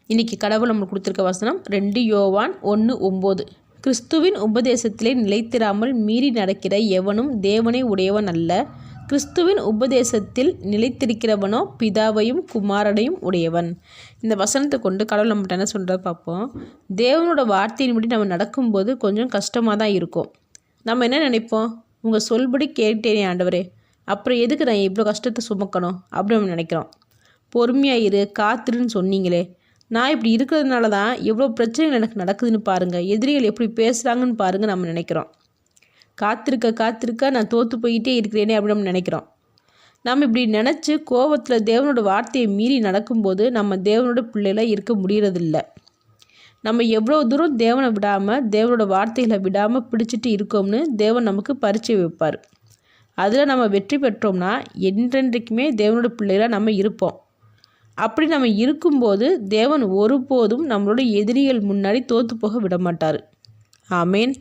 இன்றைக்கி கடவுள் நம்மளுக்கு கொடுத்துருக்க வசனம் 2 யோவான் 1:9. கிறிஸ்துவின் உபதேசத்திலே நிலைத்திராமல் மீறி நடக்கிற எவனும் தேவனை உடையவன் அல்ல. கிறிஸ்துவின் உபதேசத்தில் நிலைத்திருக்கிறவனோ பிதாவையும் குமாரனையும் உடையவன். இந்த வசனத்தை கொண்டு கடவுள் நம்மகிட்ட என்ன சொல்கிறத பார்ப்போம். தேவனோட வார்த்தையின்படி நம்ம நடக்கும்போது கொஞ்சம் கஷ்டமாக தான் இருக்கும். நம்ம என்ன நினைப்போம், உங்கள் சொல்படி கேட்டேனே ஆண்டவரே, அப்புறம் எதுக்கு நான் இவ்வளோ கஷ்டத்தை சுமக்கணும் அப்படின்னு நம்ம நினைக்கிறோம். பொறுமையாக இரு, காத்துருன்னு சொன்னீங்களே, நான் இப்படி இருக்கிறதுனால தான் எவ்வளோ பிரச்சனைகள் எனக்கு நடக்குதுன்னு பாருங்கள், எதிரிகள் எப்படி பேசுகிறாங்கன்னு பாருங்கள் நம்ம நினைக்கிறோம். காத்திருக்க நான் தோற்று போயிட்டே இருக்கிறேனே அப்படின்னு நம்ம நினைக்கிறோம். நம்ம இப்படி நினச்சி கோபத்தில் தேவனோட வார்த்தையை மீறி நடக்கும்போது நம்ம தேவனோட பிள்ளைகளாக இருக்க முடியறதில்ல. நம்ம எவ்வளோ தூரம் தேவனை விடாமல், தேவனோட வார்த்தைகளை விடாமல் பிடிச்சிட்டு இருக்கோம்னு தேவன் நமக்கு பரிச்சை வைப்பார். அதில் நம்ம வெற்றி பெற்றோம்னா என்றென்றைக்குமே தேவனோட பிள்ளைகளாக நம்ம இருப்போம். அப்படி நம்ம இருக்கும்போது தேவன் ஒருபோதும் நம்மளோட எதிரிகள் முன்னாடி தோற்று போக விட மாட்டார். ஆமேன்.